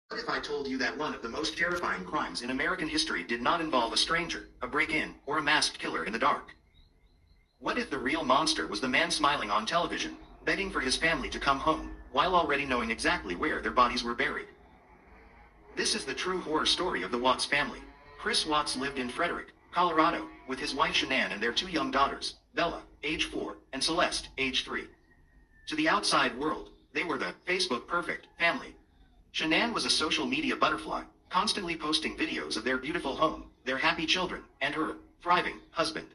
What if I told you that one of the most terrifying crimes in American history did not involve a stranger, a break-in, or a masked killer in the dark? What if the real monster was the man smiling on television, begging for his family to come home, while already knowing exactly where their bodies were buried? This is the true horror story of the Watts family. Chris Watts lived in Frederick, Colorado, with his wife Shanann and their two young daughters, Bella, age 4, and Celeste, age 3. To the outside world, they were the Facebook perfect family. Shanann was a social media butterfly, constantly posting videos of their beautiful home, their happy children, and her thriving husband.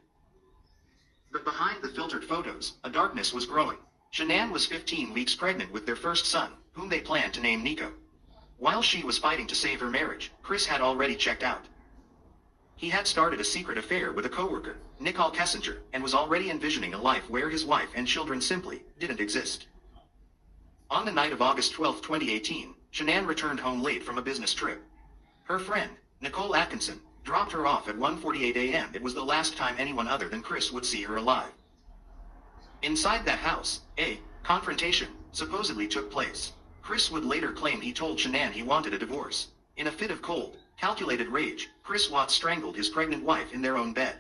But behind the filtered photos, a darkness was growing. Shanann was 15 weeks pregnant with their first son, whom they planned to name Nico. While she was fighting to save her marriage, Chris had already checked out. He had started a secret affair with a coworker, Nicole Kessinger, and was already envisioning a life where his wife and children simply didn't exist. On the night of August 12, 2018, Shanann returned home late from a business trip. Her friend, Nicole Atkinson, dropped her off at 1:48 a.m. It was the last time anyone other than Chris would see her alive. Inside that house, a confrontation supposedly took place. Chris would later claim he told Shanann he wanted a divorce. In a fit of cold, calculated rage, Chris Watts strangled his pregnant wife in their own bed.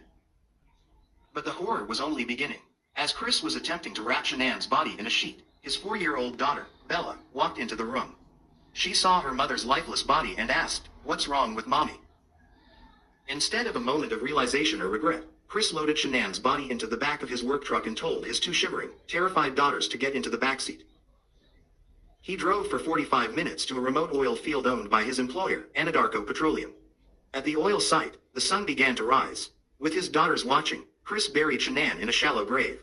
But the horror was only beginning. As Chris was attempting to wrap Shanann's body in a sheet, his 4-year-old daughter, Bella, walked into the room. She saw her mother's lifeless body and asked, "What's wrong with mommy?" Instead of a moment of realization or regret, Chris loaded Shanann's body into the back of his work truck and told his two shivering, terrified daughters to get into the backseat. He drove for 45 minutes to a remote oil field owned by his employer, Anadarko Petroleum. At the oil site, the sun began to rise. With his daughters watching, Chris buried Shanann in a shallow grave.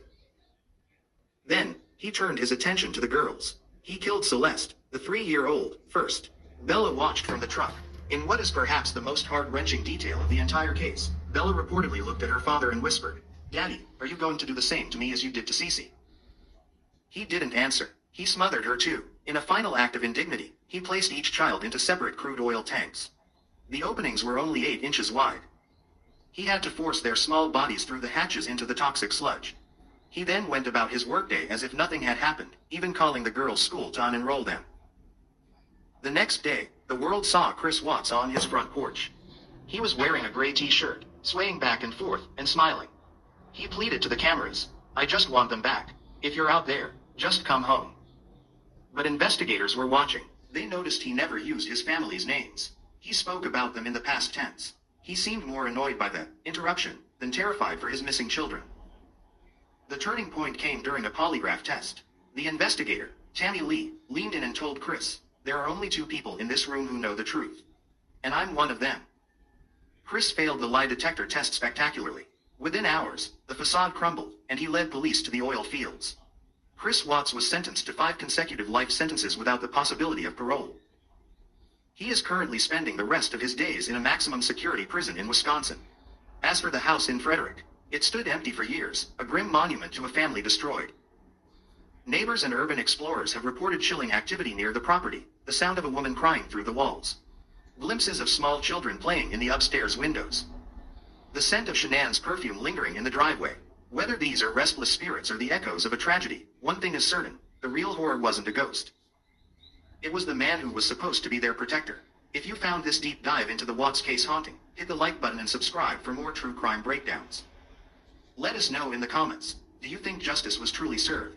Then, he turned his attention to the girls. He killed Celeste, the 3-year-old, first. Bella watched from the truck. In what is perhaps the most heart-wrenching detail of the entire case, Bella reportedly looked at her father and whispered, "Daddy, are you going to do the same to me as you did to Cece?" He didn't answer. He smothered her too. In a final act of indignity, he placed each child into separate crude oil tanks. The openings were only 8 inches wide. He had to force their small bodies through the hatches into the toxic sludge. He then went about his workday as if nothing had happened, even calling the girls' school to unenroll them. The next day, the world saw Chris Watts on his front porch. He was wearing a gray t-shirt, swaying back and forth, and smiling. He pleaded to the cameras, "I just want them back. If you're out there, just come home." But investigators were watching. They noticed he never used his family's names. He spoke about them in the past tense. He seemed more annoyed by the interruption than terrified for his missing children. The turning point came during a polygraph test. The investigator, Tammy Lee, leaned in and told Chris, "There are only 2 people in this room who know the truth. And I'm one of them." Chris failed the lie detector test spectacularly. Within hours, the facade crumbled, and he led police to the oil fields. Chris Watts was sentenced to 5 consecutive life sentences without the possibility of parole. He is currently spending the rest of his days in a maximum security prison in Wisconsin. As for the house in Frederick, it stood empty for years, a grim monument to a family destroyed. Neighbors and urban explorers have reported chilling activity near the property, the sound of a woman crying through the walls. Glimpses of small children playing in the upstairs windows. The scent of Shanann's perfume lingering in the driveway. Whether these are restless spirits or the echoes of a tragedy, one thing is certain, the real horror wasn't a ghost. It was the man who was supposed to be their protector. If you found this deep dive into the Watts case haunting, hit the like button and subscribe for more true crime breakdowns. Let us know in the comments, do you think justice was truly served?